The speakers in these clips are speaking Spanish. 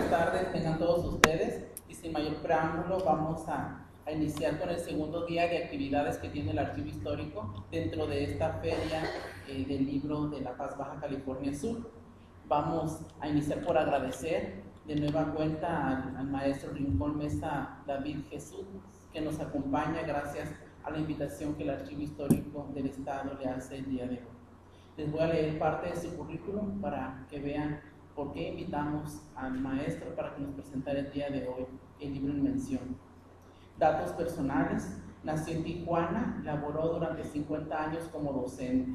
buenas tardes tengan todos ustedes y sin mayor preámbulo vamos a iniciar con el segundo día de actividades que tiene el Archivo Histórico dentro de esta feria del libro de La Paz, Baja California Sur. Vamos a iniciar por agradecer de nueva cuenta al maestro Rincón Mesa David Jesús, que nos acompaña gracias a la invitación que el Archivo Histórico del Estado le hace el día de hoy. Les voy a leer parte de su currículum para que vean por qué invitamos al maestro para que nos presentara el día de hoy el libro en mención. Datos personales: nació en Tijuana, laboró durante 50 años como docente.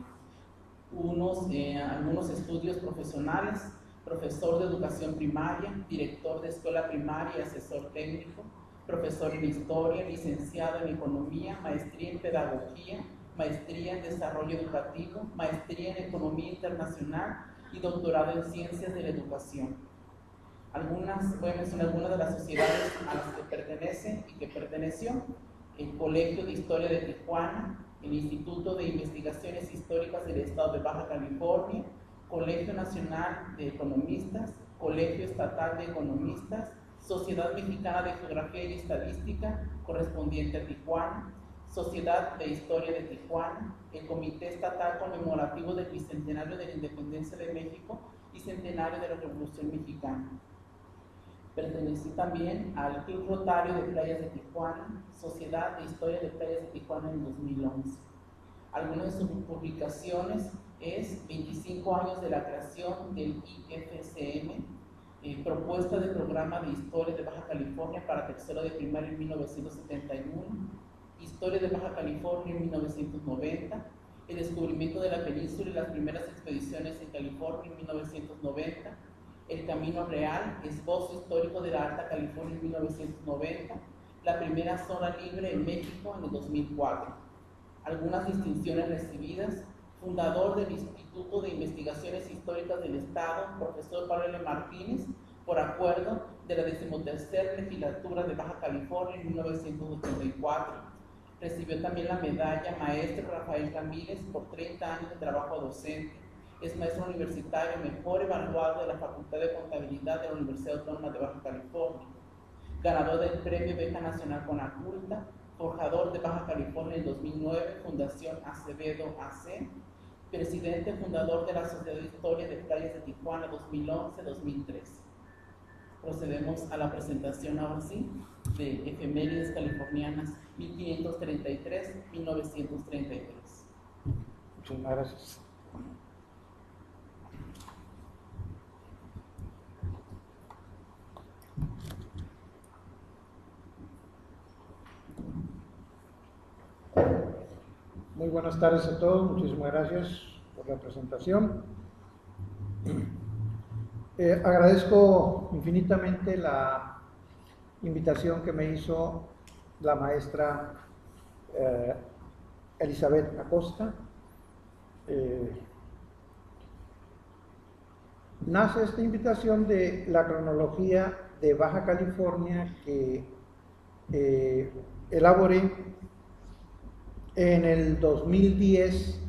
Algunos estudios profesionales: profesor de educación primaria, director de escuela primaria y asesor técnico, profesor en historia, licenciado en economía, maestría en pedagogía, maestría en desarrollo educativo, maestría en economía internacional y doctorado en ciencias de la educación. Voy a mencionar algunas de las sociedades a las que pertenece y que perteneció: el Colegio de Historia de Tijuana, el Instituto de Investigaciones Históricas del Estado de Baja California, Colegio Nacional de Economistas, Colegio Estatal de Economistas, Sociedad Mexicana de Geografía y Estadística, correspondiente a Tijuana, Sociedad de Historia de Tijuana, el Comité Estatal Conmemorativo del Bicentenario de la Independencia de México y Centenario de la Revolución Mexicana. Perteneció también al Club Rotario de Playas de Tijuana, Sociedad de Historia de Playas de Tijuana en 2011. Algunas de sus publicaciones es 25 años de la creación del IFCM, propuesta de programa de Historia de Baja California para tercero de primaria en 1971, Historia de Baja California en 1990, el descubrimiento de la península y las primeras expediciones en California en 1990, el Camino Real, esbozo histórico de la Alta California en 1990, la primera zona libre en México en el 2004. Algunas distinciones recibidas: fundador del Instituto de Investigaciones Históricas del Estado, profesor Pablo L. Martínez, por acuerdo de la 13ª Legislatura de Baja California en 1984. Recibió también la medalla Maestro Rafael Ramírez por 30 años de trabajo docente. Es maestro universitario mejor evaluado de la Facultad de Contabilidad de la Universidad Autónoma de Baja California. Ganador del Premio Beca Nacional Conaculta, forjador de Baja California en 2009, Fundación Acevedo AC. Presidente fundador de la Sociedad de Historia de Playas de Tijuana 2011-2013. Procedemos a la presentación ahora sí de Efemérides Californianas 1533-1933. Muchas gracias. Muy buenas tardes a todos, muchísimas gracias por la presentación. Agradezco infinitamente la invitación que me hizo la maestra Elizabeth Acosta. Nace esta invitación de la cronología de Baja California que elaboré en el 2010,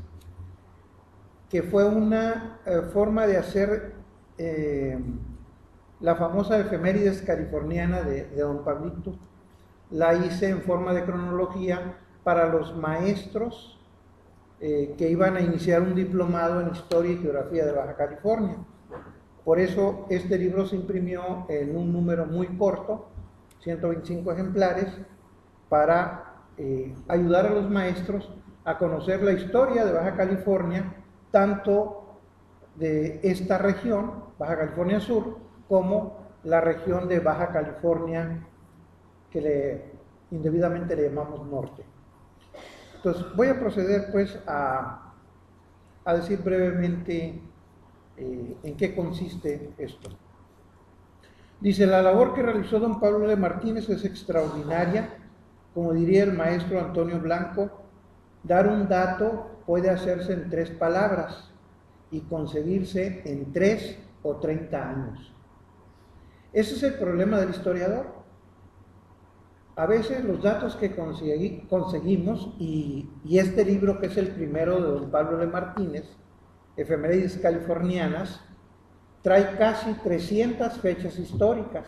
que fue una forma de hacer la famosa efemérides californiana de don Pablito. La hice en forma de cronología para los maestros que iban a iniciar un diplomado en Historia y Geografía de Baja California. Por eso este libro se imprimió en un número muy corto, 125 ejemplares, para ayudar a los maestros a conocer la historia de Baja California, tanto de esta región, Baja California Sur, como la región de Baja California que indebidamente le llamamos norte. Entonces voy a proceder pues a decir brevemente en qué consiste esto. Dice: la labor que realizó don Pablo L. Martínez es extraordinaria. Como diría el maestro Antonio Blanco, dar un dato puede hacerse en 3 palabras y conseguirse en 3 o 30 años. Ese es el problema del historiador. A veces los datos que conseguimos, y este libro, que es el primero de don Pablo L. Martínez, Efemérides Californianas, trae casi 300 fechas históricas.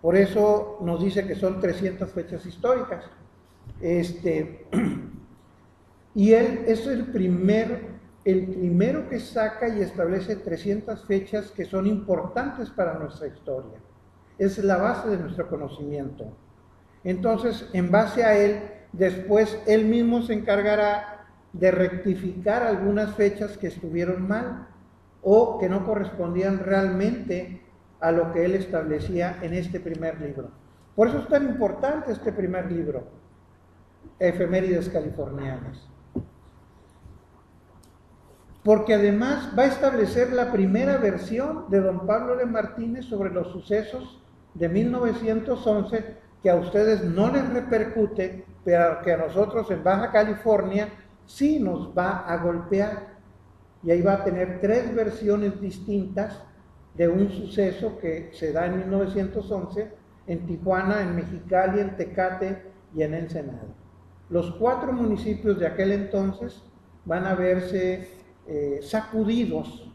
Por eso nos dice que son 300 fechas históricas. Y él es el primero que saca y establece 300 fechas que son importantes para nuestra historia. Es la base de nuestro conocimiento. Entonces, en base a él, después él mismo se encargará de rectificar algunas fechas que estuvieron mal o que no correspondían realmente a lo que él establecía en este primer libro. Por eso es tan importante este primer libro, Efemérides Californianas. Porque además va a establecer la primera versión de don Pablo de Martínez sobre los sucesos de 1911, que a ustedes no les repercute, pero que a nosotros en Baja California sí nos va a golpear. Y ahí va a tener 3 versiones distintas de un suceso que se da en 1911 en Tijuana, en Mexicali, en Tecate y en Ensenada. Los 4 municipios de aquel entonces van a verse sacudidos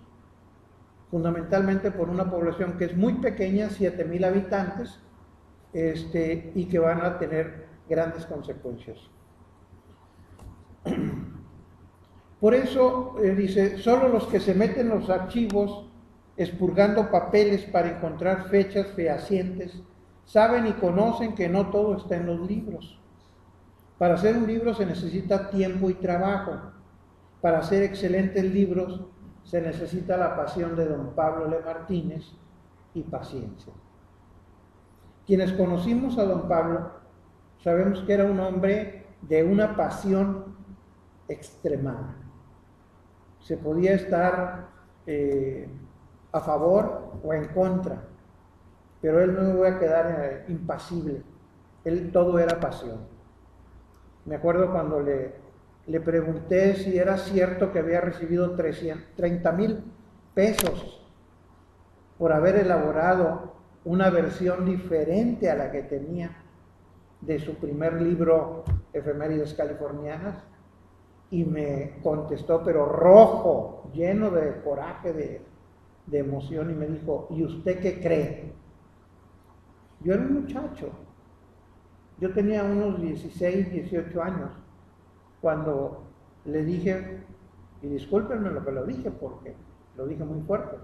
fundamentalmente por una población que es muy pequeña, 7,000 habitantes, y que van a tener grandes consecuencias. Por eso dice, solo los que se meten en los archivos expurgando papeles para encontrar fechas fehacientes saben y conocen que no todo está en los libros. Para hacer un libro se necesita tiempo y trabajo. Para hacer excelentes libros se necesita la pasión de don Pablo Le Martínez y paciencia. Quienes conocimos a don Pablo sabemos que era un hombre de una pasión extremada. Se podía estar a favor o en contra, pero él no iba a quedar impasible. Él todo era pasión. Me acuerdo cuando le pregunté si era cierto que había recibido 30,000 pesos por haber elaborado una versión diferente a la que tenía de su primer libro, Efemérides Californianas, y me contestó, pero rojo, lleno de coraje, de emoción, y me dijo, ¿y usted qué cree? Yo era un muchacho, yo tenía unos 16, 18 años, cuando le dije, y discúlpenme lo que lo dije, porque lo dije muy fuerte,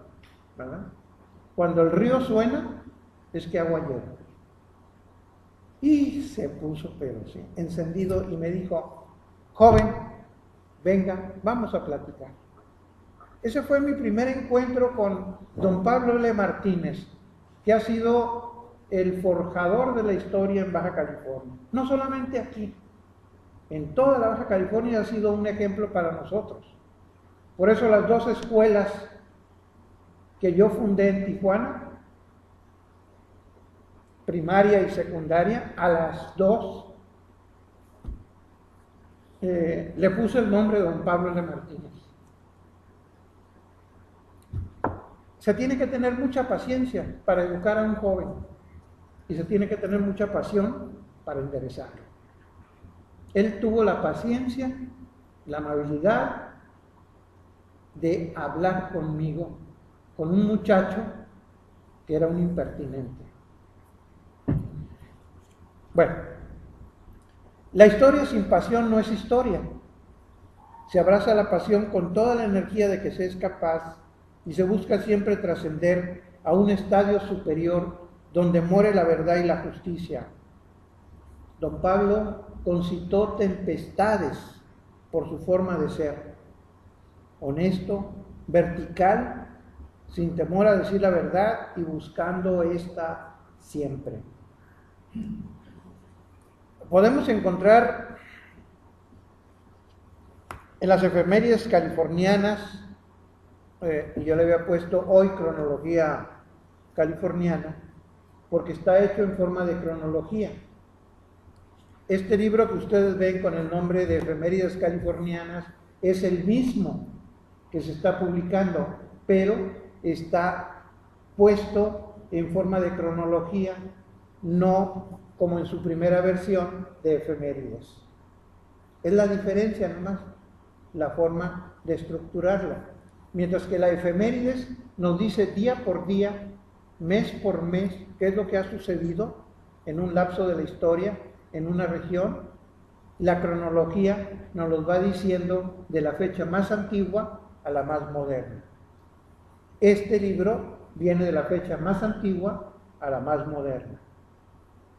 ¿verdad? Cuando el río suena, es que agua llega. Y se puso, pero sí, encendido, y me dijo, joven, venga, vamos a platicar. Ese fue mi primer encuentro con don Pablo Le Martínez, que ha sido el forjador de la historia en Baja California. No solamente aquí, en toda la Baja California ha sido un ejemplo para nosotros. Por eso las 2 escuelas que yo fundé en Tijuana, primaria y secundaria, a las 2 le puse el nombre de don Pablo Le Martínez. Se tiene que tener mucha paciencia para educar a un joven y se tiene que tener mucha pasión para enderezarlo. Él tuvo la paciencia, la amabilidad de hablar conmigo, con un muchacho que era un impertinente. Bueno, la historia sin pasión no es historia. Se abraza la pasión con toda la energía de que se es capaz y se busca siempre trascender a un estadio superior donde more la verdad y la justicia. Don Pablo concitó tempestades por su forma de ser, honesto, vertical, sin temor a decir la verdad y buscando esta siempre. Podemos encontrar en las efemérides californianas, y yo le había puesto hoy cronología californiana, porque está hecho en forma de cronología. Este libro que ustedes ven con el nombre de Efemérides Californianas es el mismo que se está publicando, pero está puesto en forma de cronología, no como en su primera versión de Efemérides. Es la diferencia nomás, la forma de estructurarlo. mientras que la efemérides nos dice día por día, mes por mes, qué es lo que ha sucedido en un lapso de la historia, en una región. La cronología nos los va diciendo de la fecha más antigua a la más moderna. Este libro viene de la fecha más antigua a la más moderna.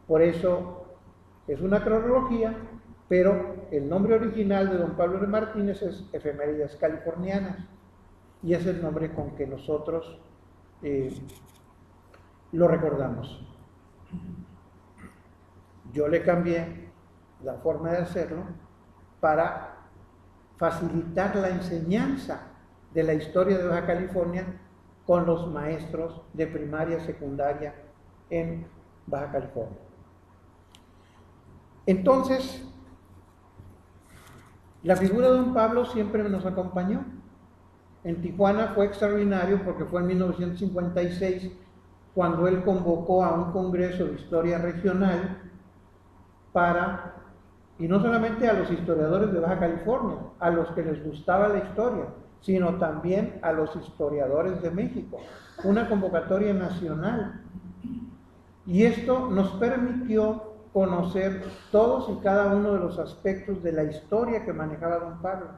Por eso es una cronología, pero el nombre original de don Pablo de Martínez es Efemérides Californianas, y es el nombre con que nosotros lo recordamos. Yo le cambié la forma de hacerlo para facilitar la enseñanza de la historia de Baja California con los maestros de primaria, secundaria en Baja California. Entonces, la figura de don Pablo siempre nos acompañó. En Tijuana fue extraordinario porque fue en 1956 cuando él convocó a un congreso de historia regional para, y no solamente a los historiadores de Baja California, a los que les gustaba la historia, sino también a los historiadores de México, una convocatoria nacional. Y esto nos permitió conocer todos y cada uno de los aspectos de la historia que manejaba don Pablo.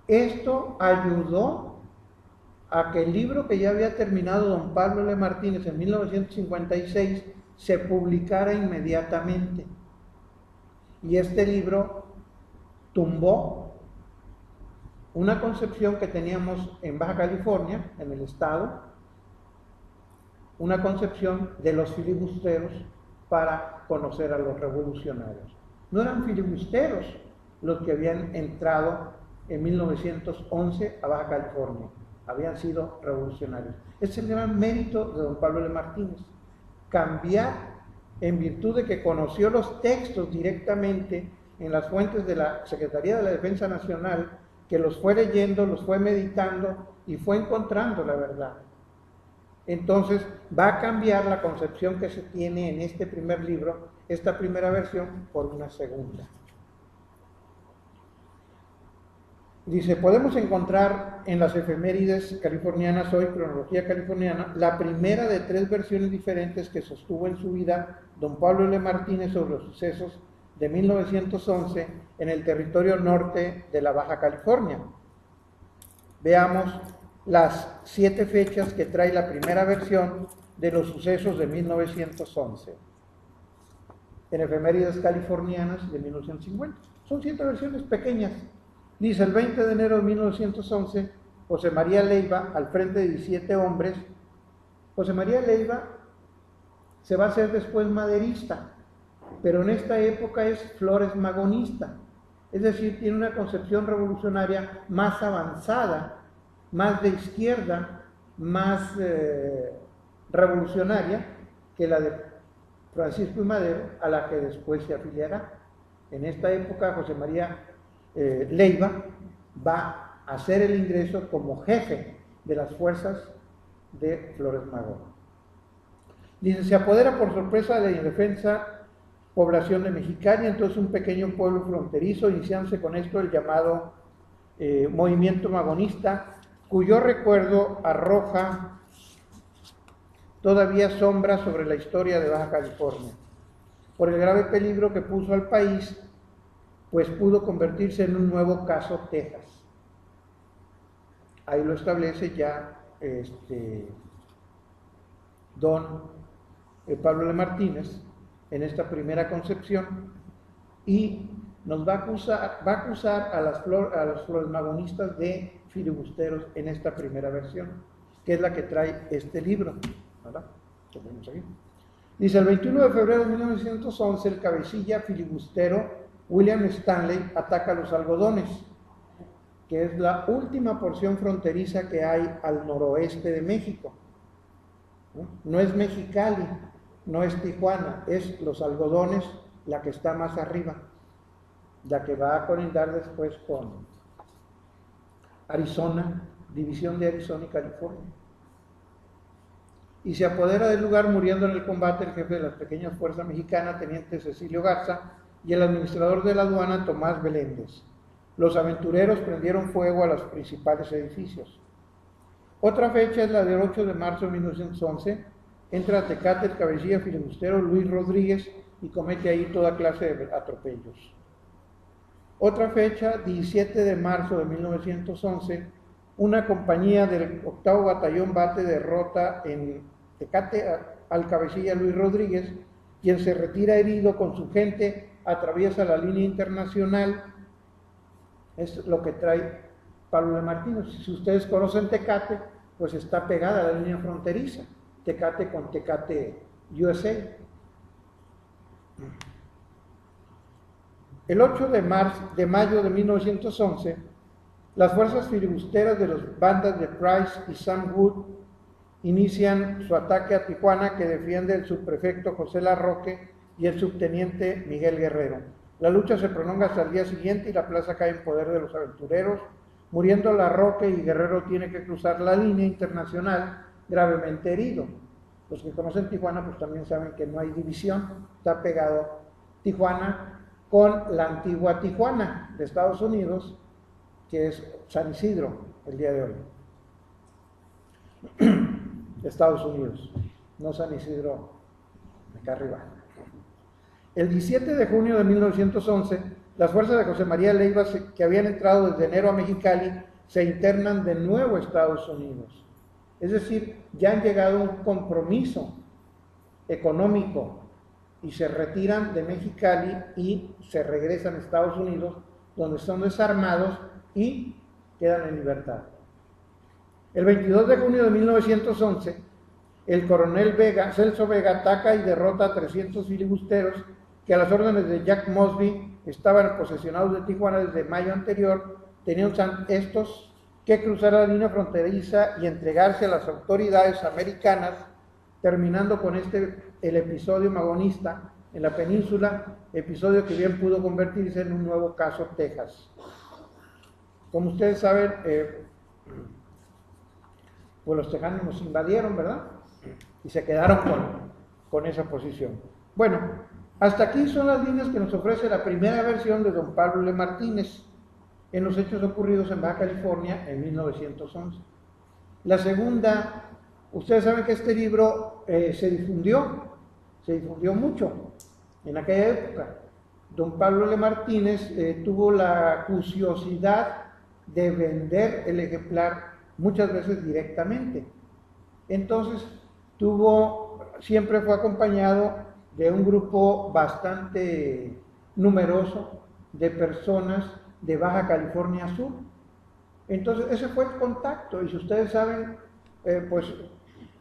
Esto ayudó a que el libro que ya había terminado don Pablo L. Martínez en 1956 se publicara inmediatamente. Y este libro tumbó una concepción que teníamos en Baja California, en el estado, una concepción de los filibusteros para conocer a los revolucionarios. No eran filibusteros los que habían entrado en 1911 a Baja California, habían sido revolucionarios. Ese es el gran mérito de don Pablo L. Martínez, cambiar en virtud de que conoció los textos directamente en las fuentes de la Secretaría de la Defensa Nacional, que los fue leyendo, los fue meditando y fue encontrando la verdad. Entonces va a cambiar la concepción que se tiene en este primer libro, esta primera versión, por una segunda. Dice, podemos encontrar en las efemérides californianas, hoy cronología californiana, la primera de 3 versiones diferentes que sostuvo en su vida don Pablo L. Martínez sobre los sucesos de 1911 en el territorio norte de la Baja California. Veamos las 7 fechas que trae la primera versión de los sucesos de 1911 en efemérides californianas de 1950. Son 7 versiones pequeñas. Dice, el 20 de enero de 1911, José María Leiva, al frente de 17 hombres. José María Leiva se va a hacer después maderista, pero en esta época es Flores Magonista, es decir, tiene una concepción revolucionaria más avanzada, más de izquierda, más revolucionaria que la de Francisco I. Madero, a la que después se afiliará. En esta época José María Leiva va a hacer el ingreso como jefe de las fuerzas de Flores Magón. Dice, se apodera por sorpresa de la indefensa población de Mexicali, entonces un pequeño pueblo fronterizo, iniciándose con esto el llamado movimiento magonista, cuyo recuerdo arroja todavía sombras sobre la historia de Baja California, por el grave peligro que puso al país, pues pudo convertirse en un nuevo caso Texas. Ahí lo establece ya don Pablo L. Martínez en esta primera concepción, y nos va a acusar a los floremagonistas de filibusteros en esta primera versión, que es la que trae este libro, ¿verdad? Dice, el 21 de febrero de 1911, el cabecilla filibustero William Stanley ataca a los algodones, que es la última porción fronteriza que hay al noroeste de México. No es Mexicali, no es Tijuana, es los algodones, la que está más arriba, la que va a colindar después con Arizona, división de Arizona y California. Y se apodera del lugar, muriendo en el combate, el jefe de las pequeñas fuerzas mexicanas, teniente Cecilio Garza, y el administrador de la aduana, Tomás Beléndez. Los aventureros prendieron fuego a los principales edificios. Otra fecha es la del 8 de marzo de 1911. Entra a Tecate el cabecilla filibustero Luis Rodríguez y comete ahí toda clase de atropellos. Otra fecha, 17 de marzo de 1911, una compañía del 8º Batallón Bate derrota en Tecate al cabecilla Luis Rodríguez, quien se retira herido con su gente, atraviesa la línea internacional. Es lo que trae Pablo de Martínez. Si ustedes conocen Tecate, pues está pegada a la línea fronteriza, Tecate con Tecate, USA. El 8 de mayo de 1911, las fuerzas filibusteras de las bandas de Price y Sam Wood inician su ataque a Tijuana, que defiende el subprefecto José Larroque y el subteniente Miguel Guerrero. La lucha se prolonga hasta el día siguiente y la plaza cae en poder de los aventureros. Muriendo Larroque, y Guerrero tiene que cruzar la línea internacional gravemente herido. Los que conocen Tijuana pues también saben que no hay división, está pegado Tijuana con la antigua Tijuana de Estados Unidos, que es San Isidro el día de hoy. Estados Unidos, no San Isidro de acá arriba. El 17 de junio de 1911, las fuerzas de José María Leiva, que habían entrado desde enero a Mexicali, se internan de nuevo a Estados Unidos. Es decir, ya han llegado a un compromiso económico y se retiran de Mexicali y se regresan a Estados Unidos, donde son desarmados y quedan en libertad. El 22 de junio de 1911, el coronel Celso Vega ataca y derrota a 300 filibusteros que a las órdenes de Jack Mosby estaban posesionados de Tijuana desde mayo anterior. Tenían estos que cruzar la línea fronteriza y entregarse a las autoridades americanas, terminando con el episodio magonista en la península, episodio que bien pudo convertirse en un nuevo caso Texas. Como ustedes saben, pues los tejanos nos invadieron, ¿verdad? Y se quedaron con esa posición. Bueno, hasta aquí son las líneas que nos ofrece la primera versión de don Pablo L. Martínez en los hechos ocurridos en Baja California en 1911. La segunda, ustedes saben que este libro se difundió mucho en aquella época. Don Pablo L. Martínez tuvo la curiosidad de vender el ejemplar muchas veces directamente. Entonces siempre fue acompañado de un grupo bastante numeroso de personas de Baja California Sur. Entonces ese fue el contacto, y si ustedes saben, pues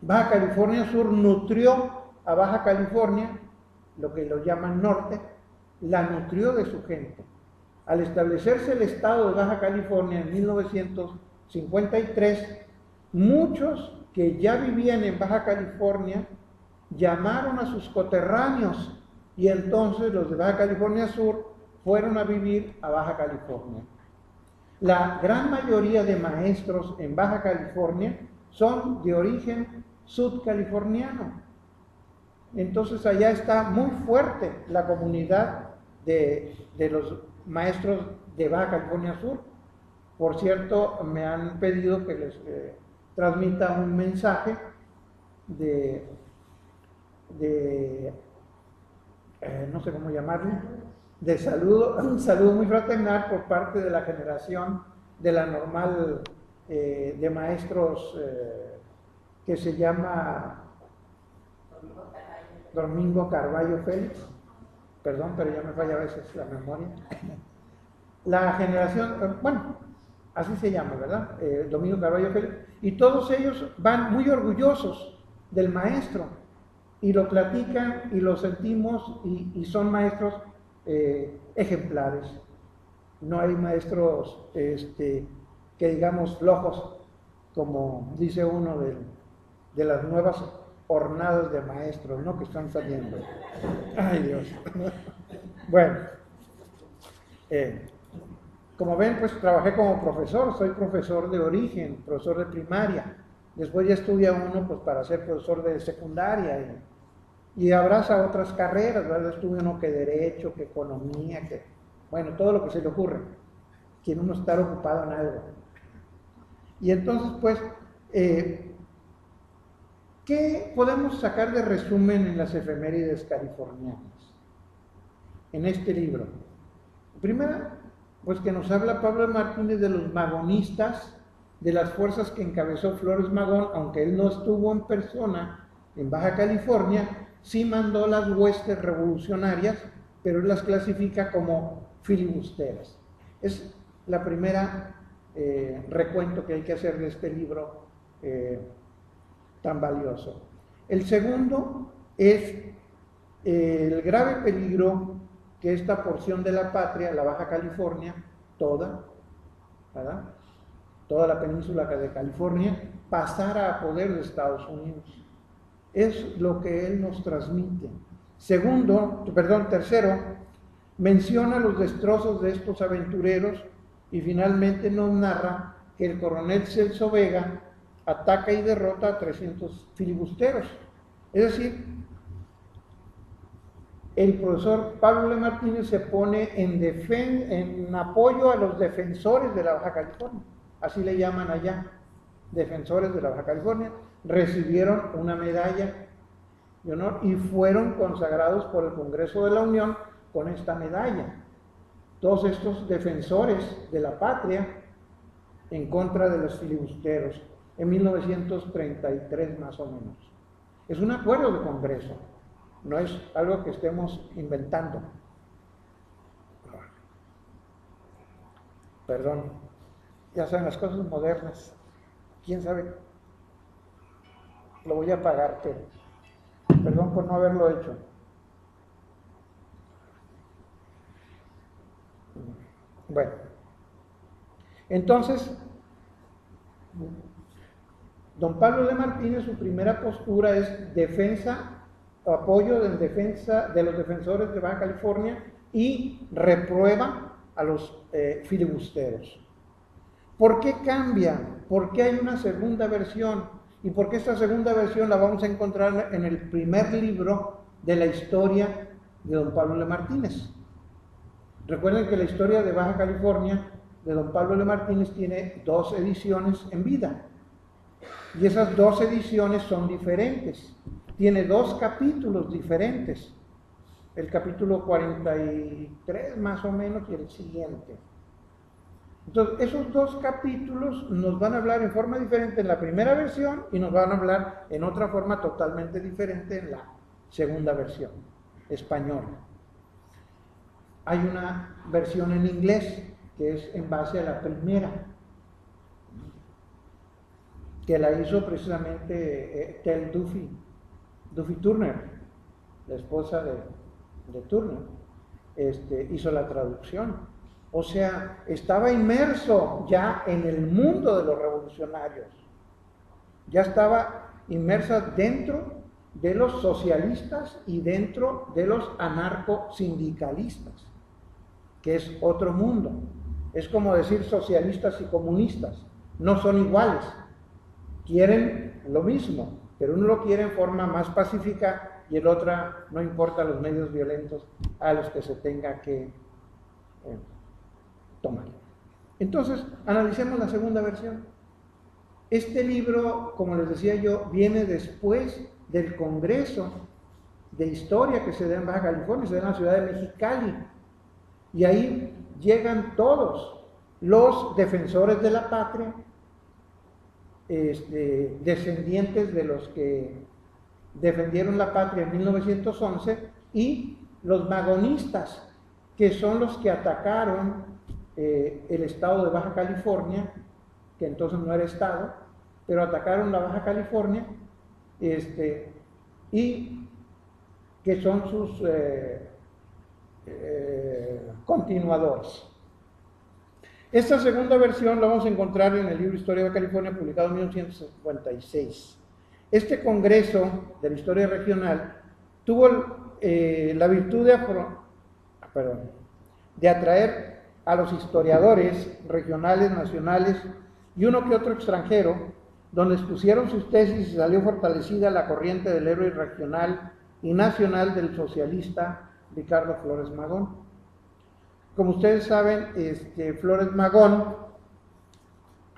Baja California Sur nutrió a Baja California, lo que lo llaman norte, la nutrió de su gente. Al establecerse el estado de Baja California en 1953, muchos que ya vivían en Baja California llamaron a sus coterráneos, y entonces los de Baja California Sur fueron a vivir a Baja California. La gran mayoría de maestros en Baja California son de origen sudcaliforniano. Entonces allá está muy fuerte la comunidad de los maestros de Baja California Sur. Por cierto, me han pedido que les transmita un mensaje no sé cómo llamarlo, de saludo, un saludo muy fraternal por parte de la generación de la normal de maestros que se llama Domingo Carballo Félix. Perdón, pero ya me falla a veces la memoria. La generación, bueno, así se llama, ¿verdad? Domingo Carballo Félix. Y todos ellos van muy orgullosos del maestro y lo platican y lo sentimos, y son maestros ejemplares. No hay maestros que digamos flojos, como dice uno de las nuevas hornadas de maestros, ¿no?, que están saliendo. Ay, Dios. Bueno, como ven, pues trabajé como profesor, soy profesor de origen, profesor de primaria. Después ya estudia uno pues para ser profesor de secundaria y abraza otras carreras, ¿verdad? Estudia uno que derecho, que economía, que, bueno, todo lo que se le ocurre. quiere uno estar ocupado en algo. Y entonces, pues, ¿qué podemos sacar de resumen en las efemérides californianas? En este libro. Primero, pues que nos habla Pablo Martínez de los magonistas, de las fuerzas que encabezó Flores Magón, aunque él no estuvo en persona en Baja California, sí mandó las huestes revolucionarias, pero él las clasifica como filibusteras. Es la primera recuento que hay que hacer de este libro tan valioso. El segundo es el grave peligro que esta porción de la patria, la Baja California, toda, ¿verdad?, toda la península de California, pasara a poder de Estados Unidos. Es lo que él nos transmite. Tercero, menciona los destrozos de estos aventureros y finalmente nos narra que el coronel Celso Vega ataca y derrota a 300 filibusteros. Es decir, el profesor Pablo L. Martínez se pone en apoyo a los defensores de la Baja California, así le llaman allá, defensores de la Baja California, recibieron una medalla de honor y fueron consagrados por el Congreso de la Unión con esta medalla. Todos estos defensores de la patria en contra de los filibusteros, en 1933 más o menos. Es un acuerdo de Congreso, no es algo que estemos inventando. Perdón, ya saben, las cosas modernas, quién sabe, lo voy a apagar, pero perdón por no haberlo hecho. Bueno, entonces, don Pablo L. Martínez, su primera postura es defensa, apoyo en defensa de los defensores de Baja California y reprueba a los filibusteros. ¿Por qué cambia? ¿Por qué hay una segunda versión? ¿Y por qué esta segunda versión la vamos a encontrar en el primer libro de la historia de don Pablo L. Martínez? Recuerden que la historia de Baja California de don Pablo L. Martínez tiene 2 ediciones en vida. Y esas 2 ediciones son diferentes. Tiene 2 capítulos diferentes. El capítulo 43 más o menos y el siguiente. Entonces, esos 2 capítulos nos van a hablar en forma diferente en la primera versión y nos van a hablar en otra forma totalmente diferente en la segunda versión, española. Hay una versión en inglés que es en base a la primera, que la hizo precisamente Tell Duffy Turner, la esposa de Turner, hizo la traducción. O sea, estaba inmerso ya en el mundo de los revolucionarios, ya estaba inmersa dentro de los socialistas y dentro de los anarcosindicalistas, que es otro mundo. Es como decir socialistas y comunistas, no son iguales, quieren lo mismo, pero uno lo quiere en forma más pacífica y el otro no importa los medios violentos a los que se tenga que tomar. Entonces, analicemos la segunda versión. Este libro, como les decía yo, viene después del Congreso de Historia que se da en Baja California, se da en la ciudad de Mexicali, y ahí llegan todos los defensores de la patria, descendientes de los que defendieron la patria en 1911, y los magonistas, que son los que atacaron el estado de Baja California, que entonces no era estado, pero atacaron la Baja California, y que son sus continuadores. Esta segunda versión la vamos a encontrar en el libro Historia de Baja California, publicado en 1956. Este congreso de la historia regional tuvo la virtud de atraer a los historiadores regionales, nacionales y uno que otro extranjero, donde expusieron sus tesis y salió fortalecida la corriente del héroe regional y nacional del socialista Ricardo Flores Magón. Como ustedes saben, Flores Magón,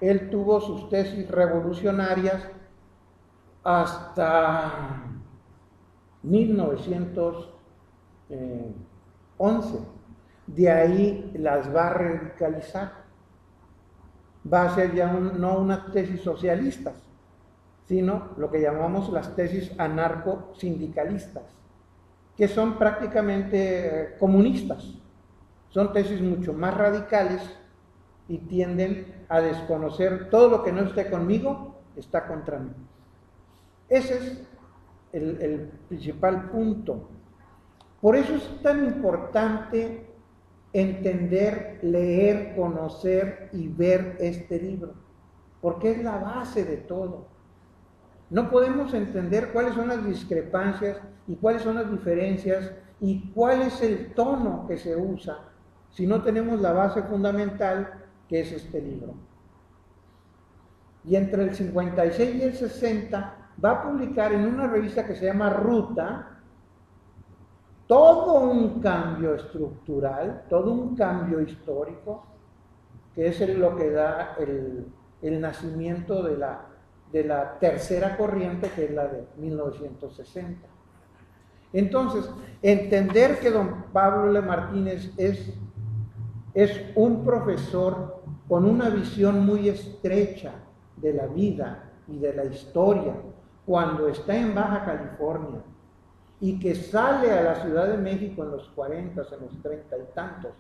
él tuvo sus tesis revolucionarias hasta 1911. De ahí las va a radicalizar. Va a ser ya no unas tesis socialistas, sino lo que llamamos las tesis anarco-sindicalistas, que son prácticamente comunistas. Son tesis mucho más radicales y tienden a desconocer todo lo que no esté conmigo, está contra mí. Ese es el principal punto. Por eso es tan importante entender, leer, conocer y ver este libro, porque es la base de todo. No podemos entender cuáles son las discrepancias y cuáles son las diferencias y cuál es el tono que se usa si no tenemos la base fundamental que es este libro. Y entre el 56 y el 60 va a publicar en una revista que se llama Ruta todo un cambio estructural, todo un cambio histórico, que es lo que da el nacimiento de la tercera corriente, que es la de 1960. Entonces, entender que don Pablo L. Martínez es un profesor con una visión muy estrecha de la vida y de la historia, cuando está en Baja California, y que sale a la Ciudad de México en los 40, en los 30 y tantos,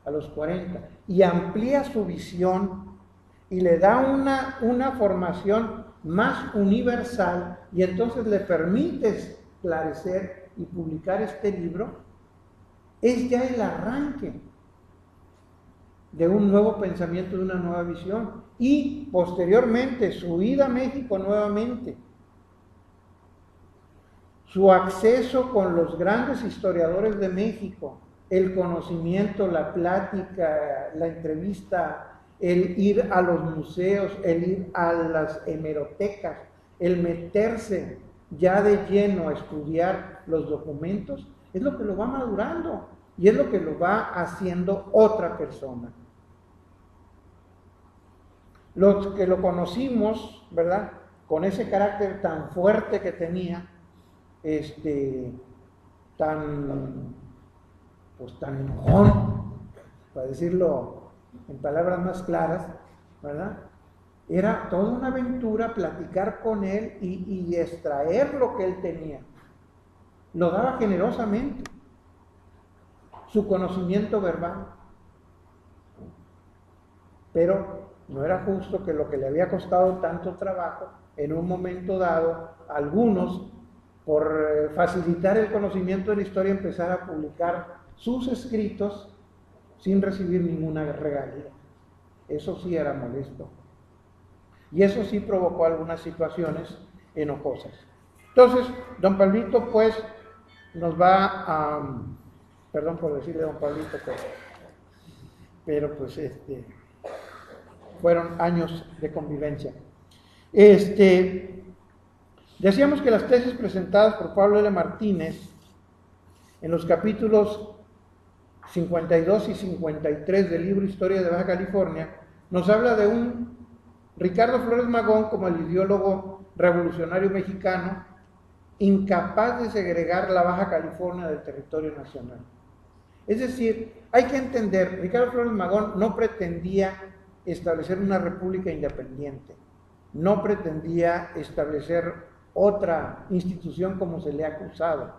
a los 40, y amplía su visión y le da una formación más universal, y entonces le permite esclarecer y publicar este libro, es ya el arranque de un nuevo pensamiento, de una nueva visión, y posteriormente su ida a México nuevamente, su acceso con los grandes historiadores de México, el conocimiento, la plática, la entrevista, el ir a los museos, el ir a las hemerotecas, el meterse ya de lleno a estudiar los documentos, es lo que lo va madurando y es lo que lo va haciendo otra persona. Los que lo conocimos, ¿verdad?, con ese carácter tan fuerte que tenía, tan enojón, para decirlo en palabras más claras, ¿verdad? Era toda una aventura platicar con él y extraer lo que él tenía. Lo daba generosamente, su conocimiento verbal. Pero no era justo que lo que le había costado tanto trabajo, en un momento dado, algunos, por facilitar el conocimiento de la historia, empezar a publicar sus escritos sin recibir ninguna regalía. Eso sí era molesto. Y eso sí provocó algunas situaciones enojosas. Entonces, don Pablito, pues, nos va a... Perdón por decirle don Pablito, pero pues, fueron años de convivencia. Decíamos que las tesis presentadas por Pablo L. Martínez en los capítulos 52 y 53 del libro Historia de Baja California nos habla de un Ricardo Flores Magón como el ideólogo revolucionario mexicano incapaz de segregar la Baja California del territorio nacional. Es decir, hay que entender, Ricardo Flores Magón no pretendía establecer una república independiente, no pretendía establecer otra institución como se le ha acusado.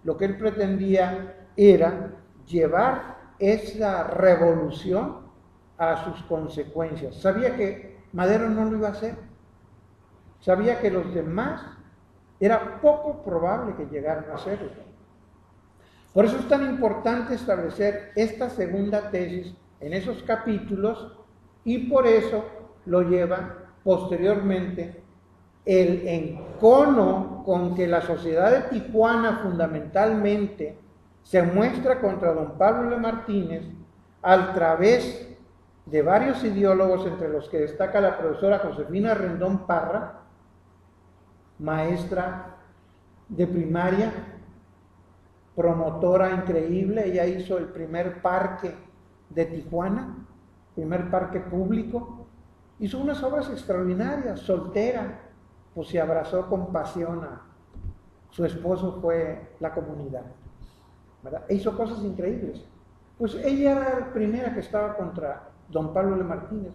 Lo que él pretendía era llevar esa revolución a sus consecuencias. Sabía que Madero no lo iba a hacer, sabía que los demás era poco probable que llegaran a hacerlo. Por eso es tan importante establecer esta segunda tesis en esos capítulos, y por eso lo lleva posteriormente el encono con que la sociedad de Tijuana fundamentalmente se muestra contra don Pablo L. Martínez a través de varios ideólogos, entre los que destaca la profesora Josefina Rendón Parra, maestra de primaria promotora increíble. Ella hizo el primer parque de Tijuana, primer parque público. Hizo unas obras extraordinarias, soltera, pues se abrazó con pasión a su esposo, fue la comunidad, ¿verdad? E hizo cosas increíbles. Pues ella era la primera que estaba contra don Pablo L. Martínez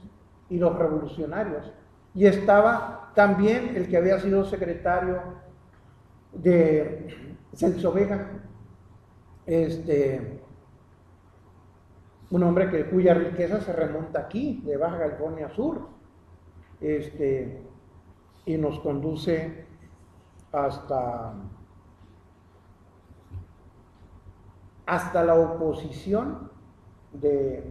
y los revolucionarios. Y estaba también el que había sido secretario de Celso Vega, un hombre cuya riqueza se remonta aquí, de Baja California Sur, y nos conduce hasta la oposición del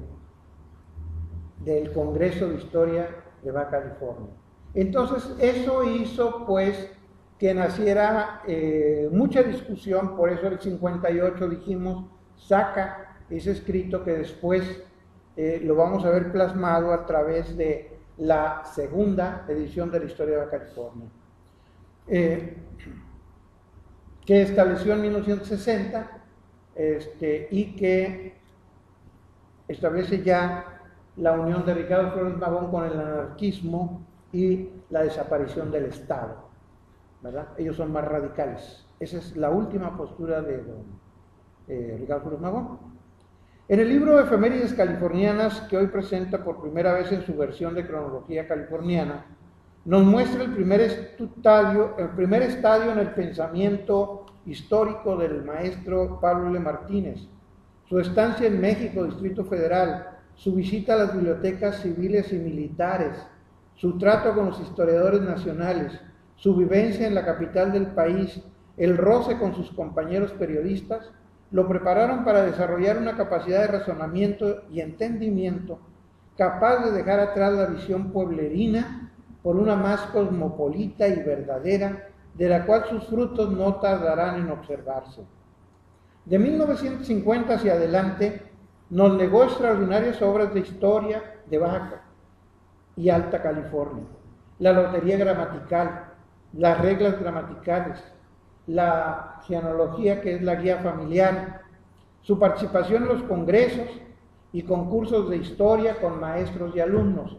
Congreso de Historia de Baja California. Entonces eso hizo pues que naciera mucha discusión. Por eso el 58 dijimos saca ese escrito que después lo vamos a ver plasmado a través de la segunda edición de la Historia de Baja California, que estableció en 1960 y que establece ya la unión de Ricardo Flores Magón con el anarquismo y la desaparición del Estado, ¿verdad? Ellos son más radicales. Esa es la última postura de Ricardo Flores Magón. En el libro Efemérides Californianas, que hoy presenta por primera vez en su versión de cronología californiana, nos muestra el primer estadio en el pensamiento histórico del maestro Pablo L. Martínez, su estancia en México, Distrito Federal, su visita a las bibliotecas civiles y militares, su trato con los historiadores nacionales, su vivencia en la capital del país, el roce con sus compañeros periodistas, lo prepararon para desarrollar una capacidad de razonamiento y entendimiento capaz de dejar atrás la visión pueblerina por una más cosmopolita y verdadera, de la cual sus frutos no tardarán en observarse. De 1950 hacia adelante nos legó extraordinarias obras de historia de Baja y Alta California, la lotería gramatical, las reglas gramaticales, la genealogía, que es la guía familiar, su participación en los congresos y concursos de historia con maestros y alumnos.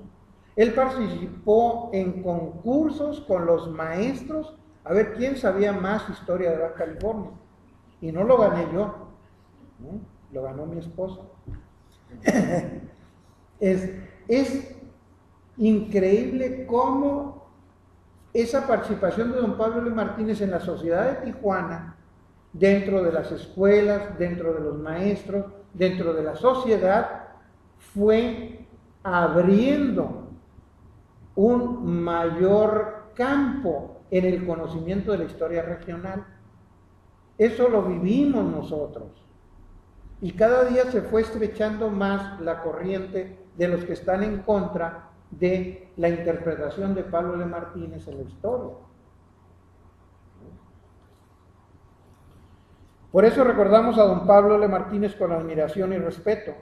Él participó en concursos con los maestros a ver quién sabía más historia de Baja California. Y no lo gané yo, ¿no? Lo ganó mi esposa. Es increíble cómo esa participación de don Pablo L. Martínez en la sociedad de Tijuana, dentro de las escuelas, dentro de los maestros, dentro de la sociedad, fue abriendo un mayor campo en el conocimiento de la historia regional. Eso lo vivimos nosotros. Y cada día se fue estrechando más la corriente de los que están en contra de la interpretación de Pablo L. Martínez en la historia. Por eso recordamos a don Pablo L. Martínez con admiración y respeto,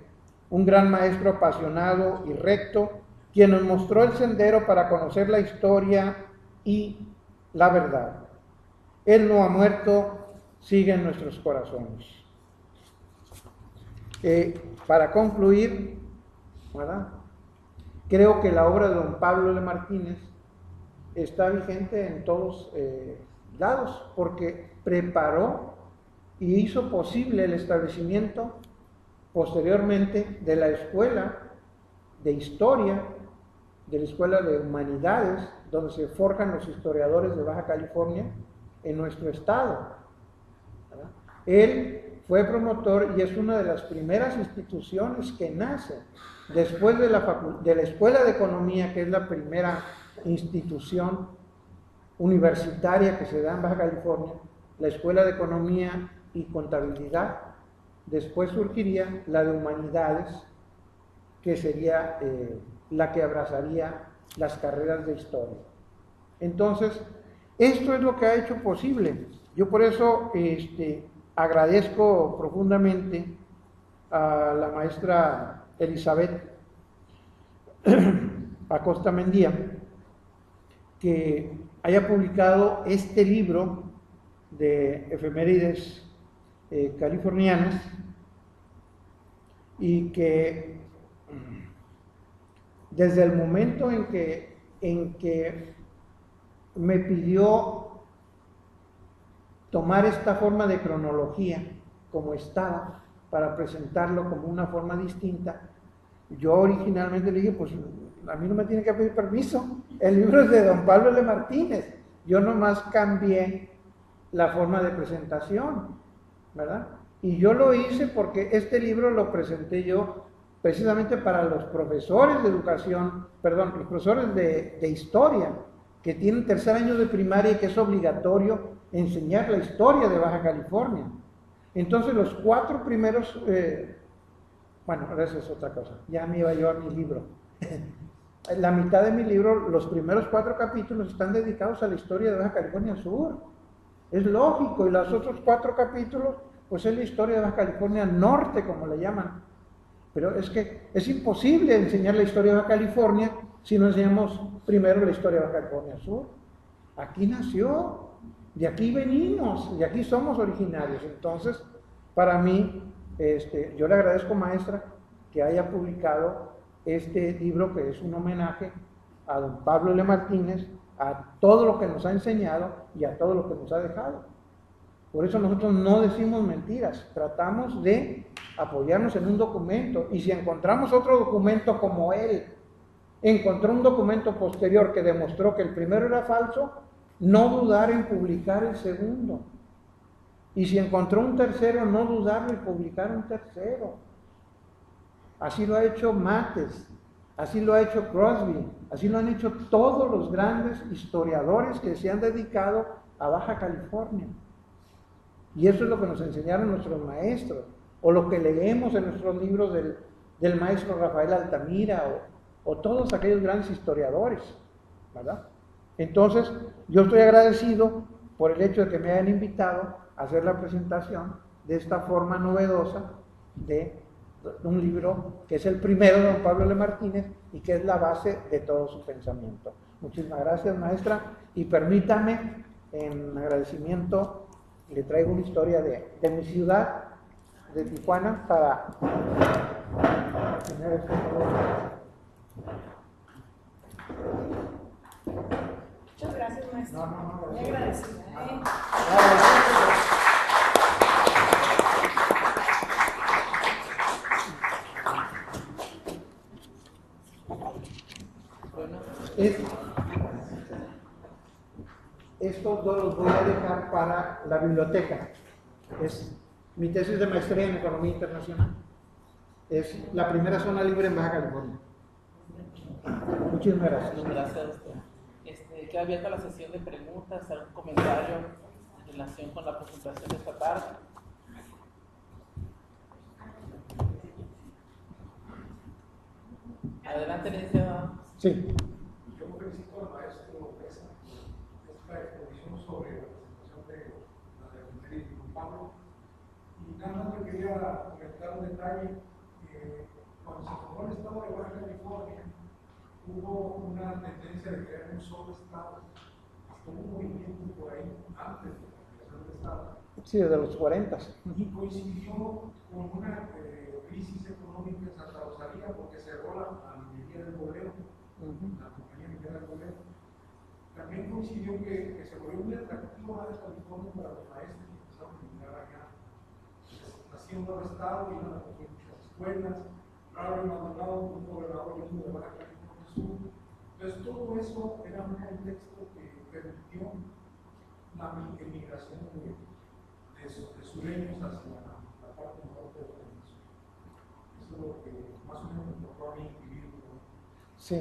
un gran maestro apasionado y recto, quien nos mostró el sendero para conocer la historia y la verdad. Él no ha muerto, sigue en nuestros corazones. Para concluir, ¿verdad?, creo que la obra de don Pablo L. Martínez está vigente en todos lados, porque preparó y hizo posible el establecimiento posteriormente de la Escuela de Historia, de la Escuela de Humanidades, donde se forjan los historiadores de Baja California en nuestro estado, ¿verdad? Él fue promotor y es una de las primeras instituciones que nace después de la Escuela de Economía, que es la primera institución universitaria que se da en Baja California, la Escuela de Economía y Contabilidad. Después surgiría la de Humanidades, que sería la que abrazaría las carreras de historia. Entonces, esto es lo que ha hecho posible. Yo por eso agradezco profundamente a la maestra Elizabeth Acosta Mendía que haya publicado este libro de Efemérides californianas, y que desde el momento en que me pidió tomar esta forma de cronología como estaba para presentarlo como una forma distinta, yo originalmente le dije, pues a mí no me tiene que pedir permiso, el libro es de don Pablo L. Martínez, yo nomás cambié la forma de presentación, ¿verdad? Y yo lo hice porque este libro lo presenté yo precisamente para los profesores de educación, perdón, los profesores de historia, que tienen tercer año de primaria y que es obligatorio enseñar la historia de Baja California. Entonces los 4 primeros, bueno, esa es otra cosa, ya me iba yo a mi libro. La mitad de mi libro, los primeros 4 capítulos están dedicados a la historia de Baja California Sur. Es lógico, y los otros 4 capítulos, pues es la historia de Baja California Norte, como le llaman. Pero es que es imposible enseñar la historia de Baja California si no enseñamos primero la historia de Baja California Sur. Aquí nació, de aquí venimos, de aquí somos originarios. Entonces, para mí, yo le agradezco, maestra, que haya publicado este libro, que es un homenaje a don Pablo L. Martínez, a todo lo que nos ha enseñado y a todo lo que nos ha dejado. Por eso nosotros no decimos mentiras, tratamos de apoyarnos en un documento, y si encontramos otro documento como él encontró un documento posterior que demostró que el primero era falso, no dudar en publicar el segundo. Y si encontró un tercero, no dudar en publicar un tercero. Así lo ha hecho Mates, así lo ha hecho Crosby, así lo han hecho todos los grandes historiadores que se han dedicado a Baja California. Y eso es lo que nos enseñaron nuestros maestros, o lo que leemos en nuestros libros del maestro Rafael Altamira, o todos aquellos grandes historiadores, ¿verdad? Entonces, yo estoy agradecido por el hecho de que me hayan invitado a hacer la presentación de esta forma novedosa de un libro que es el primero de don Pablo L. Martínez y que es la base de todo su pensamiento. Muchísimas gracias, maestra, y permítame, en agradecimiento, le traigo una historia de mi ciudad, de Tijuana, para tener este Muchas gracias, maestro. Muy agradecida. Estos dos los voy a dejar para la biblioteca. Es mi tesis de maestría en Economía Internacional. Es la primera zona libre en Baja California. Muchísimas gracias. Gracias a usted. Queda abierta la sesión de preguntas, algún comentario en relación con la presentación de esta tarde. Adelante, licenciado. Sí. Yo felicito al maestro Pesa esta exposición sobre la presentación de la de Juan Pablo. Y nada más le quería comentar un detalle. Cuando se formó el estado de Baja California, hubo una tendencia de crear un solo estado. Hasta un movimiento por ahí antes de la creación del estado. Sí, desde los 40. Y coincidió con una crisis económica en Santa Rosalía porque cerró la minería del Bolero, la compañía minera del Bolero. También coincidió que se volvió muy atractivo Baja California para los maestros que empezaron a migrar allá. Nació un nuevo estado, iban a construir muchas escuelas, Raúl Maldonado, un gobernador de Baja California Sur. Entonces todo eso era un contexto que permitió la emigración de sureños hacia la parte norte de la península. Eso es lo que más o menos me tocó a mí vivir. Sí,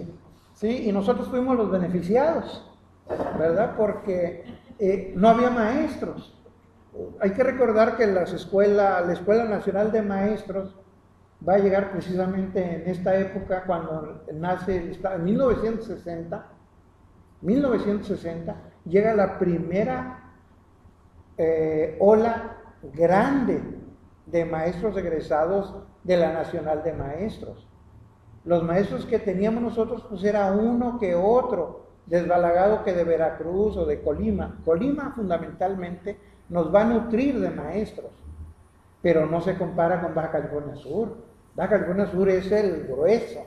sí, y nosotros fuimos los beneficiados, ¿verdad? Porque no había maestros. Hay que recordar que la Escuela Nacional de Maestros va a llegar precisamente en esta época, cuando nace el Estado, en 1960, llega la primera ola grande de maestros egresados de la Nacional de Maestros. Los maestros que teníamos nosotros, pues era uno que otro, desbalagado que de Veracruz o de Colima. Colima fundamentalmente nos va a nutrir de maestros. pero no se compara con Baja California Sur. Baja California Sur es el grueso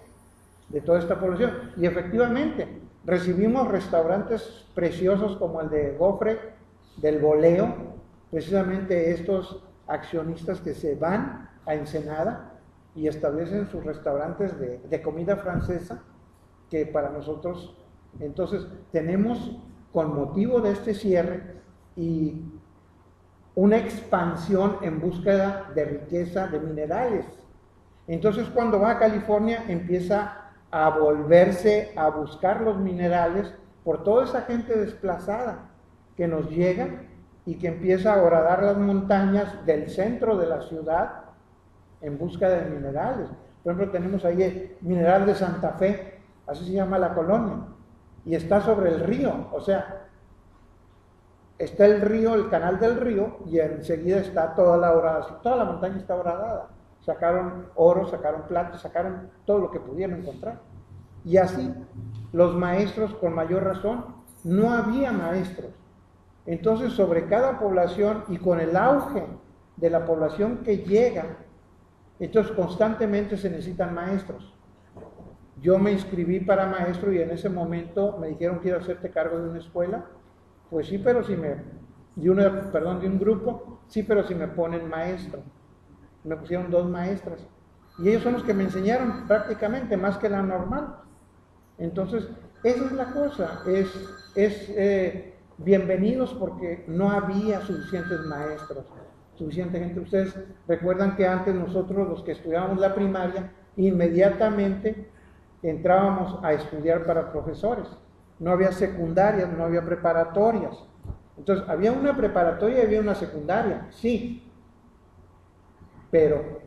de toda esta población. Y efectivamente, recibimos restaurantes preciosos como el de Gofre, del Boleo, precisamente estos accionistas que se van a Ensenada y establecen sus restaurantes de comida francesa, que para nosotros, entonces, tenemos con motivo de este cierre y una expansión en búsqueda de riqueza de minerales. Entonces, cuando Baja California empieza a volverse a buscar los minerales por toda esa gente desplazada que nos llega y que empieza a horadar las montañas del centro de la ciudad en busca de minerales. Por ejemplo, tenemos ahí el mineral de Santa Fe, así se llama la colonia, y está sobre el río, o sea, está el río, el canal del río, y enseguida está toda la horada, toda la montaña está horadada. Sacaron oro, sacaron plata, sacaron todo lo que pudieron encontrar. Y así, los maestros, con mayor razón, no había maestros. Entonces, sobre cada población y con el auge de la población que llega, entonces constantemente se necesitan maestros. Yo me inscribí para maestro y en ese momento me dijeron: quiero hacerte cargo de una escuela. Pues sí, pero si me, de un grupo, sí, pero si me ponen maestro. Me pusieron 2 maestras. Y ellos son los que me enseñaron prácticamente más que la normal. Entonces, esa es la cosa, bienvenidos porque no había suficientes maestros, suficiente gente. Ustedes recuerdan que antes nosotros, los que estudiábamos la primaria, inmediatamente entrábamos a estudiar para profesores. No había secundarias, no había preparatorias. Entonces, había una preparatoria y había una secundaria, sí. Pero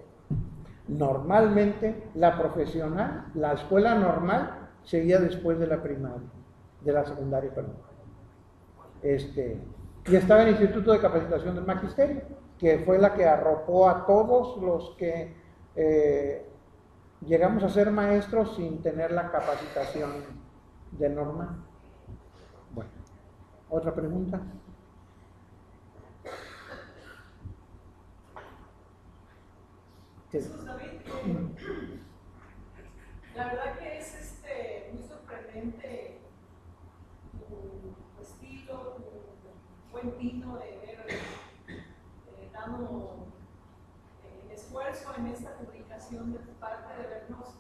normalmente la profesional, la escuela normal, seguía después de la primaria, de la secundaria, perdón. Y estaba el Instituto de Capacitación del Magisterio, que fue la que arropó a todos los que llegamos a ser maestros sin tener la capacitación de normal. Bueno, ¿otra pregunta? Jesús David, la verdad que es muy sorprendente tu estilo, tu buen tino de ver dando el esfuerzo en esta publicación de tu parte, de vernos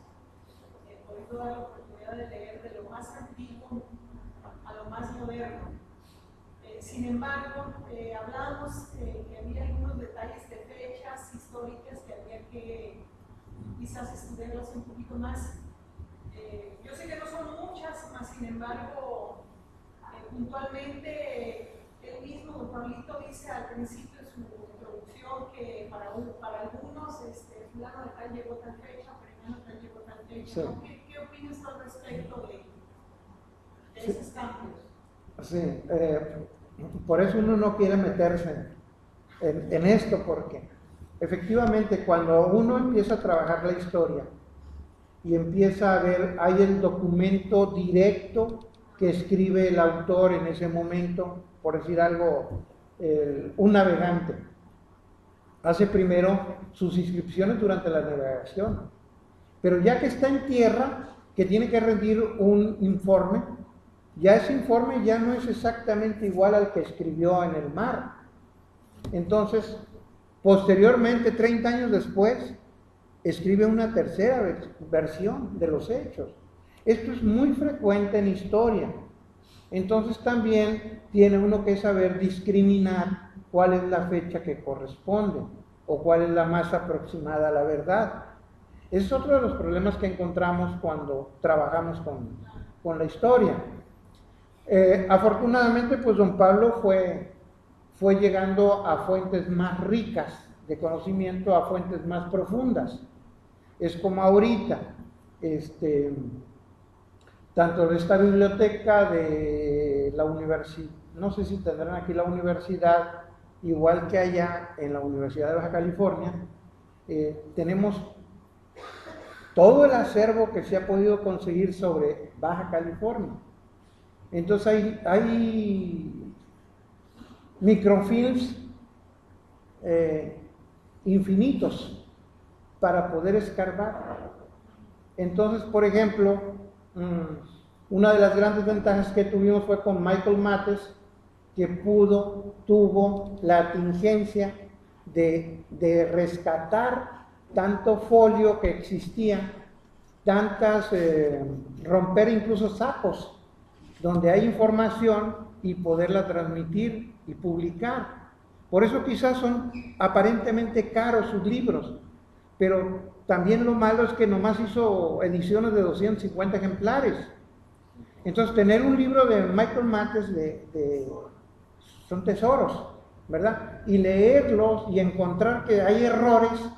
podido dar la oportunidad de leer de lo más antiguo a lo más moderno. Sin embargo, hablábamos que había algunos detalles de fechas históricas que había que quizás estudiarlas un poquito más. Yo sé que no son muchas, mas sin embargo, puntualmente, él mismo, don Pablito, dice al principio de su introducción que para algunos, fulano de tal llegó tal fecha, perengano tal llegó tal fecha. Sí. ¿Qué opinas al respecto de esos cambios? Sí, por eso uno no quiere meterse en esto, porque efectivamente cuando uno empieza a trabajar la historia y empieza a ver, hay el documento directo que escribe el autor en ese momento, por decir algo, un navegante hace primero sus inscripciones durante la navegación, pero ya que está en tierra, que tiene que rendir un informe, ya ese informe ya no es exactamente igual al que escribió en el mar. Entonces, posteriormente, 30 años después, escribe una tercera versión de los hechos. Esto es muy frecuente en historia. Entonces también tiene uno que saber discriminar cuál es la fecha que corresponde o cuál es la más aproximada a la verdad. Ese es otro de los problemas que encontramos cuando trabajamos con la historia. Afortunadamente, pues don Pablo fue llegando a fuentes más ricas de conocimiento, a fuentes más profundas. Es como ahorita, tanto de esta biblioteca de la universidad, no sé si tendrán aquí la universidad, igual que allá en la Universidad de Baja California, tenemos todo el acervo que se ha podido conseguir sobre Baja California. Entonces hay microfilms infinitos para poder escarbar. Entonces, por ejemplo, una de las grandes ventajas que tuvimos fue con Michael Mates, que tuvo la atingencia de rescatar tanto folio que existía, romper incluso sacos donde hay información y poderla transmitir y publicar. Por eso quizás son aparentemente caros sus libros, pero también lo malo es que nomás hizo ediciones de 250 ejemplares. Entonces, tener un libro de Michael Mates son tesoros, ¿verdad? Y leerlos y encontrar que hay errores,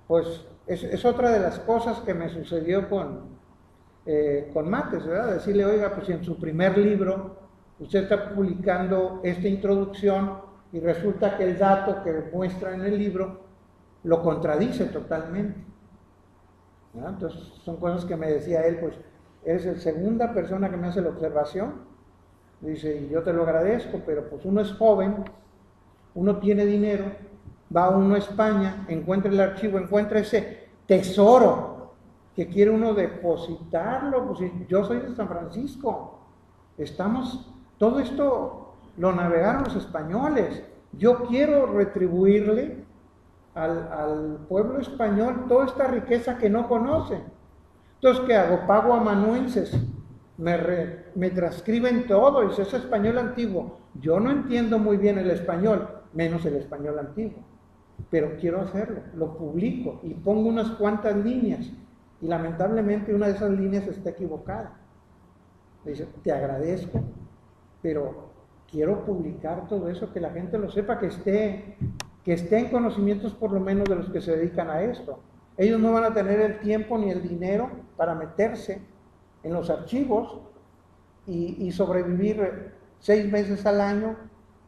pues es otra de las cosas que me sucedió con Mates, ¿verdad? Decirle, oiga, pues en su primer libro usted está publicando esta introducción y resulta que el dato que muestra en el libro lo contradice totalmente, ¿verdad? Entonces son cosas que me decía él, pues eres la segunda persona que me hace la observación, dice, y yo te lo agradezco, pero pues uno es joven, uno tiene dinero, va uno a España, encuentra el archivo, encuentra ese tesoro que quiere uno depositarlo, pues yo soy de San Francisco, todo esto lo navegaron los españoles, yo quiero retribuirle al pueblo español toda esta riqueza que no conoce. Entonces, ¿qué hago? Pago amanuenses, me transcriben todo, y es español antiguo. Yo no entiendo muy bien el español, menos el español antiguo, pero quiero hacerlo, lo publico y pongo unas cuantas líneas, y lamentablemente una de esas líneas está equivocada. Me dice, te agradezco, pero quiero publicar todo eso, que la gente lo sepa, que esté en conocimientos por lo menos de los que se dedican a esto. Ellos no van a tener el tiempo ni el dinero para meterse en los archivos y sobrevivir 6 meses al año,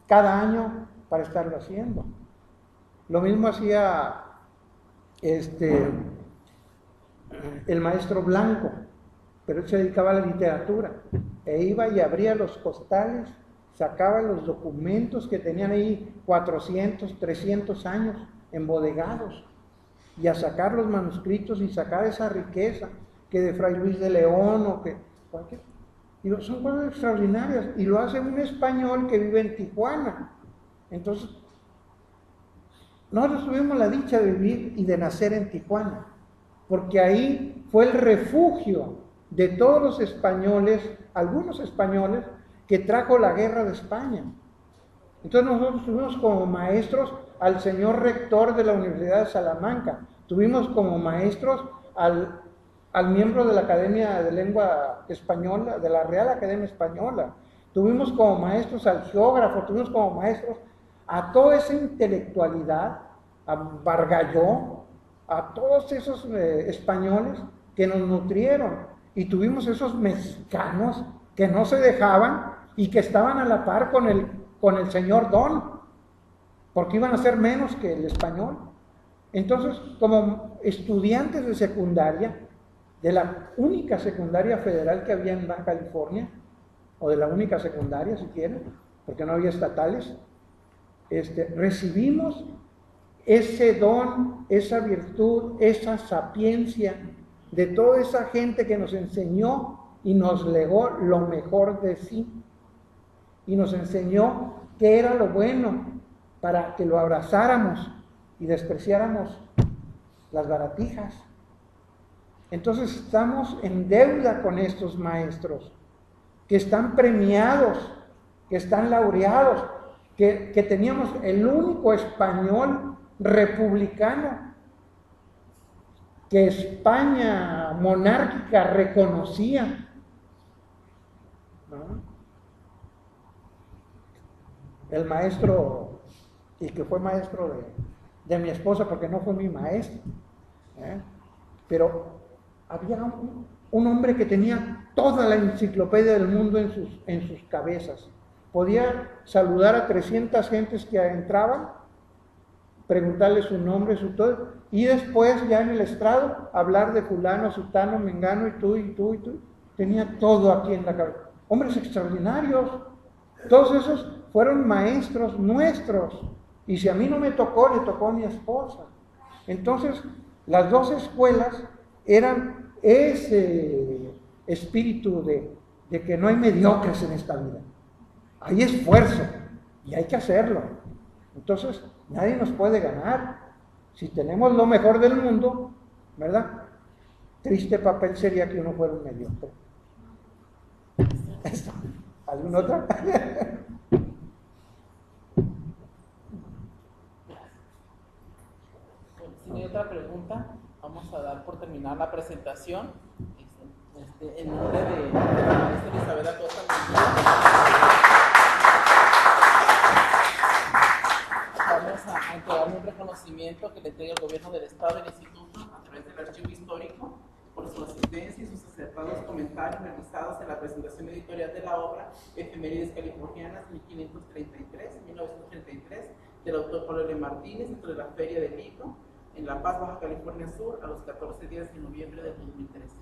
cada año, para estarlo haciendo. Lo mismo hacía el maestro Blanco, pero él se dedicaba a la literatura, e iba y abría los costales, sacaba los documentos que tenían ahí 400, 300 años embodegados, y a sacar los manuscritos y sacar esa riqueza que de Fray Luis de León o que cualquier. Y son cosas extraordinarias, y lo hace un español que vive en Tijuana. Entonces, nosotros tuvimos la dicha de vivir y de nacer en Tijuana, porque ahí fue el refugio de todos los españoles, algunos españoles, que trajo la guerra de España. Entonces nosotros tuvimos como maestros al señor rector de la Universidad de Salamanca, tuvimos como maestros al miembro de la Academia de Lengua Española, de la Real Academia Española, tuvimos como maestros al geógrafo, tuvimos como maestros a toda esa intelectualidad, a Bargalló, a todos esos españoles que nos nutrieron, y tuvimos esos mexicanos que no se dejaban y que estaban a la par con el señor Don, porque iban a ser menos que el español. Entonces, como estudiantes de secundaria, de la única secundaria federal que había en Baja California, o de la única secundaria si quieren, porque no había estatales, recibimos ese don, esa virtud, esa sapiencia de toda esa gente que nos enseñó y nos legó lo mejor de sí, y nos enseñó qué era lo bueno para que lo abrazáramos y despreciáramos las baratijas. Entonces estamos en deuda con estos maestros que están premiados, que están laureados, que teníamos el único español republicano que España monárquica reconocía, ¿no? El maestro, y que fue maestro de mi esposa, porque no fue mi maestro, pero había un hombre que tenía toda la enciclopedia del mundo en sus cabezas. Podía saludar a 300 gentes que entraban, preguntarle su nombre, su todo, y después ya en el estrado hablar de fulano, sutano, mengano, y tú, y tú, y tú. Tenía todo aquí en la cabeza. Hombres extraordinarios. Todos esos fueron maestros nuestros. Y si a mí no me tocó, le tocó a mi esposa. Entonces, las dos escuelas eran ese espíritu de que no hay mediocres en esta vida. Hay esfuerzo y hay que hacerlo. Entonces, nadie nos puede ganar. Si tenemos lo mejor del mundo, ¿verdad? Triste papel sería que uno fuera un mediocre. ¿Alguna otra? Si no hay otra pregunta, vamos a dar por terminar la presentación. En nombre de la maestra Isabel Acosta vamos a entregar un reconocimiento que le entrega el gobierno del Estado al Instituto a través del Archivo Histórico por su asistencia y sus acertados comentarios realizados en la presentación editorial de la obra Efemérides Californianas 1533-1933 del autor Pablo L. Martínez dentro de la Feria del Libro en La Paz, Baja California Sur, a los 14 días de noviembre de 2013.